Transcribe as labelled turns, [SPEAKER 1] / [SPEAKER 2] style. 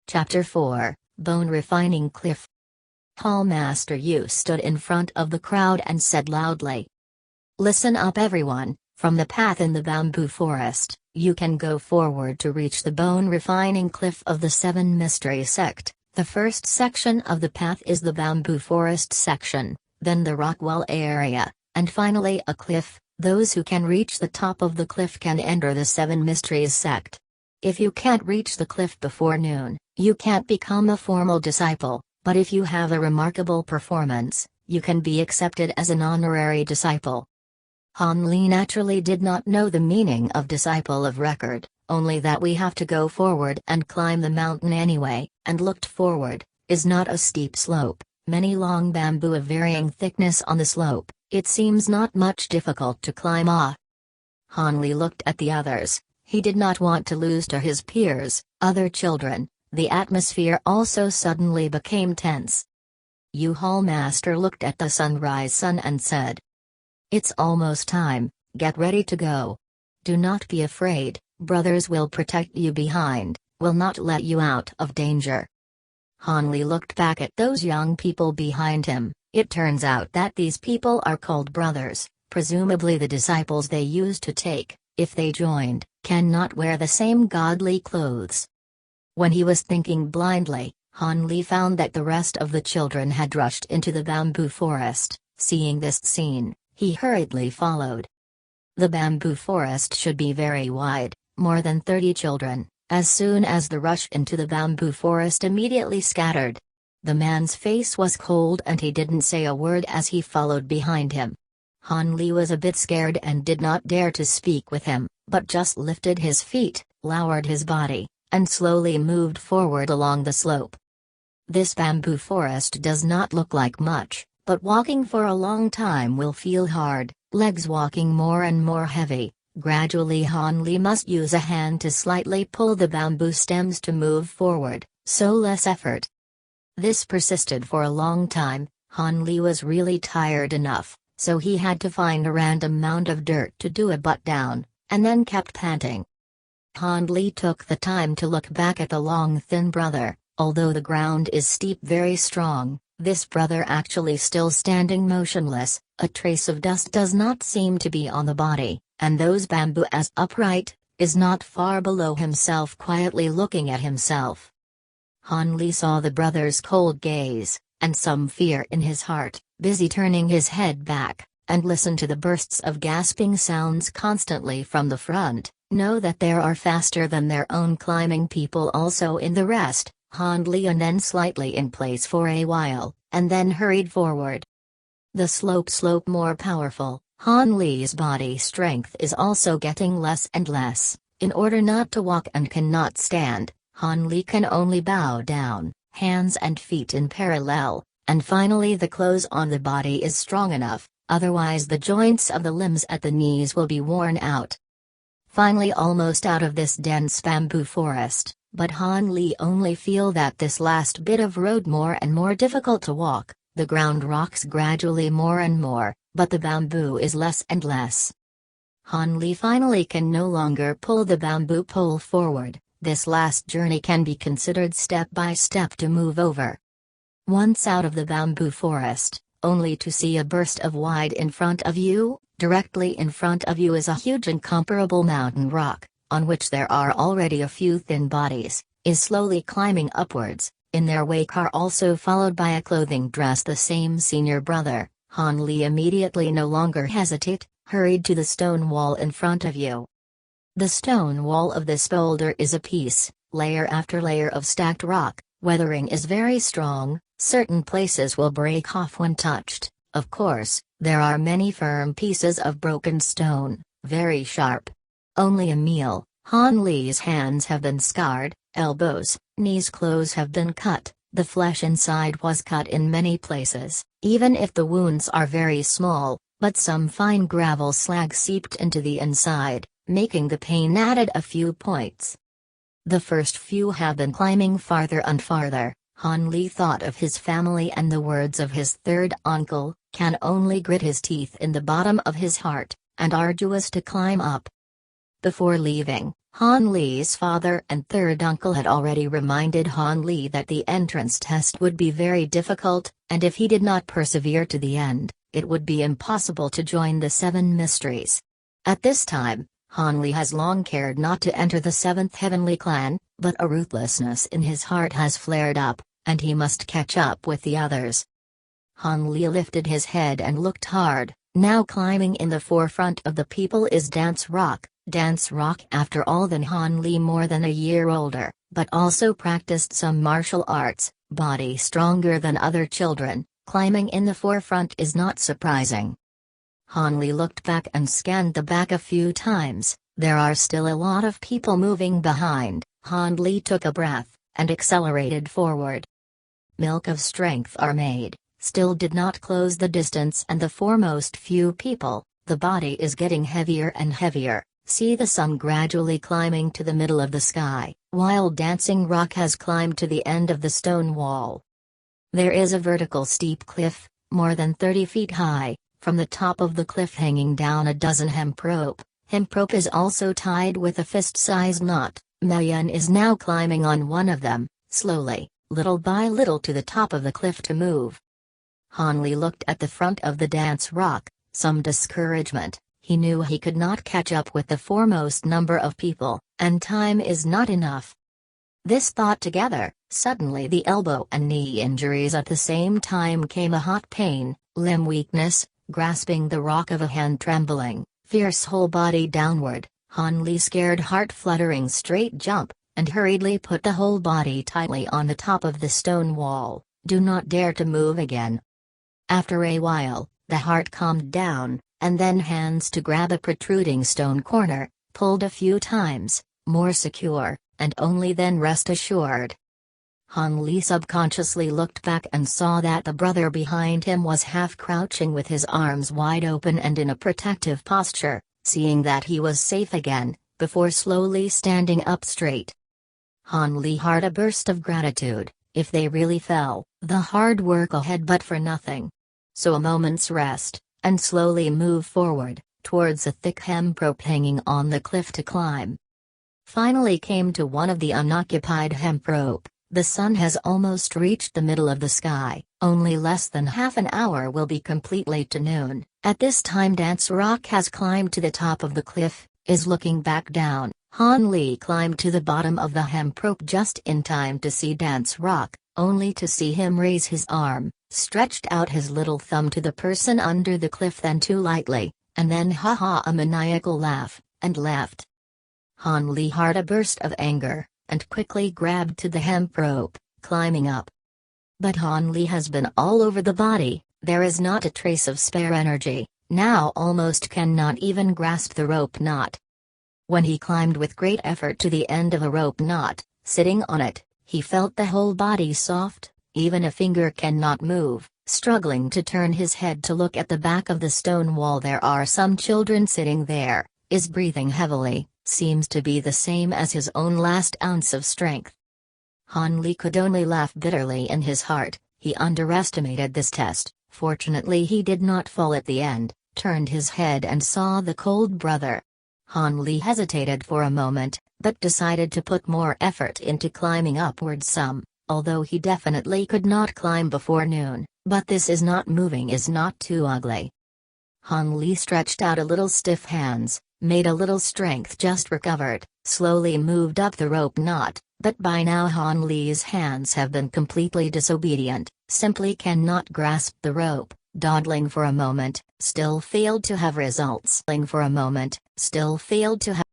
[SPEAKER 1] Chapter 4, Bone Refining Cliff. Hallmaster Yu stood in front of the crowd and said loudly, "Listen up everyone, from the path in the bamboo forest, you can go forward to reach the bone refining cliff of the Seven Mystery Sect. The first section of the path is the bamboo forest section, then the Rockwell area, and finally a cliff. Those who can reach the top of the cliff can enter the Seven Mysteries Sect. If you can't reach the cliff before noon, you can't become a formal disciple, but if you have a remarkable performance, you can be accepted as an honorary disciple." Han Li naturally did not know the meaning of disciple of record, only that we have to go forward and climb the mountain anyway, and looked forward, is not a steep slope, many long bamboo of varying thickness on the slope, it seems not much difficult to climb off. Han Li looked at the others, he did not want to lose to his peers, other children. The atmosphere also suddenly became tense. Yu Hallmaster looked at the sunrise sun and said, "It's almost time, get ready to go. Do not be afraid, brothers will protect you behind, will not let you out of danger." Han Li looked back at those young people behind him. It turns out that these people are called brothers, presumably the disciples they used to take, if they joined, cannot wear the same godly clothes. When he was thinking blindly, Han Li found that the rest of the children had rushed into the bamboo forest. Seeing this scene, he hurriedly followed. The bamboo forest should be very wide, more than 30 children, as soon as the rush into the bamboo forest immediately scattered. The man's face was cold and he didn't say a word as he followed behind him. Han Li was a bit scared and did not dare to speak with him, but just lifted his feet, lowered his body, and slowly moved forward along the slope. This bamboo forest does not look like much, but walking for a long time will feel hard, legs walking more and more heavy. Gradually Han Li must use a hand to slightly pull the bamboo stems to move forward, so less effort. This persisted for a long time. Han Li was really tired enough, so he had to find a random mound of dirt to do a butt down, and then kept panting. Han Li took the time to look back at the long thin brother. Although the ground is steep, very strong, this brother actually still standing motionless, a trace of dust does not seem to be on the body, and those bamboo as upright, is not far below himself quietly looking at himself. Han Li saw the brother's cold gaze, and some fear in his heart, busy turning his head back, and listened to the bursts of gasping sounds constantly from the front, know that there are faster than their own climbing people also in the rest. Han Li and then slightly in place for a while, and then hurried forward. The slope more powerful, Han Li's body strength is also getting less and less. In order not to walk and cannot stand, Han Li can only bow down, hands and feet in parallel, and finally the clothes on the body is strong enough, otherwise the joints of the limbs at the knees will be worn out. Finally almost out of this dense bamboo forest. But Han Li only feel that this last bit of road more and more difficult to walk, the ground rocks gradually more and more, but the bamboo is less and less. Han Li finally can no longer pull the bamboo pole forward. This last journey can be considered step by step to move over. Once out of the bamboo forest, only to see a burst of wide in front of you, directly in front of you is a huge incomparable mountain rock, on which there are already a few thin bodies, is slowly climbing upwards. In their wake are also followed by a clothing dress the same senior brother. Han Li immediately no longer hesitate, hurried to the stone wall in front of you. The stone wall of this boulder is a piece, layer after layer of stacked rock, weathering is very strong, certain places will break off when touched, of course, there are many firm pieces of broken stone, very sharp. Only a meal, Han Li's hands have been scarred, elbows, knees close have been cut, the flesh inside was cut in many places, even if the wounds are very small, but some fine gravel slag seeped into the inside, making the pain added a few points. The first few have been climbing farther and farther. Han Li thought of his family and the words of his third uncle, can only grit his teeth in the bottom of his heart, and arduous to climb up. Before leaving, Han Li's father and third uncle had already reminded Han Li that the entrance test would be very difficult, and if he did not persevere to the end, it would be impossible to join the Seven Mysteries. At this time, Han Li has long cared not to enter the Seventh Heavenly Clan, but a ruthlessness in his heart has flared up, and he must catch up with the others. Han Li lifted his head and looked hard. Now climbing in the forefront of the people is Dance Rock. Dance Rock, after all, than Han Li, more than a year older, but also practiced some martial arts, body stronger than other children. Climbing in the forefront is not surprising. Han Li looked back and scanned the back a few times. There are still a lot of people moving behind. Han Li took a breath and accelerated forward. Milk of strength are made, still did not close the distance, and the foremost few people, the body is getting heavier and heavier. See the sun gradually climbing to the middle of the sky, while Dancing Rock has climbed to the end of the stone wall. There is a vertical steep cliff, more than 30 feet high, from the top of the cliff hanging down a dozen hemp rope. Hemp rope is also tied with a fist-sized knot. Mayan is now climbing on one of them, slowly, little by little, to the top of the cliff to move. Han Li looked at the front of the Dance Rock, some discouragement. He knew he could not catch up with the foremost number of people, and time is not enough. This thought together, suddenly the elbow and knee injuries at the same time came, a hot pain, limb weakness, grasping the rock of a hand trembling, fierce whole body downward. Han Li, scared heart fluttering, straight jump, and hurriedly put the whole body tightly on the top of the stone wall. Do not dare to move again. After a while, the heart calmed down, and then hands to grab a protruding stone corner, pulled a few times, more secure, and only then rest assured. Han Li subconsciously looked back and saw that the brother behind him was half crouching with his arms wide open and in a protective posture. Seeing that he was safe again, before slowly standing up straight, Han Li heard a burst of gratitude. If they really fell, the hard work ahead but for nothing. So a moment's rest, and slowly move forward, towards a thick hemp rope hanging on the cliff to climb. Finally came to one of the unoccupied hemp rope. The sun has almost reached the middle of the sky, only less than half an hour will be completely to noon. At this time Dance Rock has climbed to the top of the cliff, is looking back down. Han Li climbed to the bottom of the hemp rope just in time to see Dance Rock, only to see him raise his arm, stretched out his little thumb to the person under the cliff, then too lightly, and then a maniacal laugh, and left. Han Li heard a burst of anger, and quickly grabbed to the hemp rope, climbing up. But Han Li has been all over the body, there is not a trace of spare energy, now almost cannot even grasp the rope knot. When he climbed with great effort to the end of a rope knot, sitting on it, he felt the whole body soft, even a finger cannot move. Struggling to turn his head to look at the back of the stone wall, there are some children sitting there, is breathing heavily, seems to be the same as his own last ounce of strength. Han Li could only laugh bitterly in his heart. He underestimated this test. Fortunately he did not fall at the end, turned his head and saw the cold brother. Han Li hesitated for a moment, but decided to put more effort into climbing upwards some, although he definitely could not climb before noon, but this is not moving is not too ugly. Han Li stretched out a little stiff hands, made a little strength, just recovered, slowly moved up the rope knot, but by now Han Li's hands have been completely disobedient, simply cannot grasp the rope, dawdling for a moment, still failed to have results. For a moment, still failed to have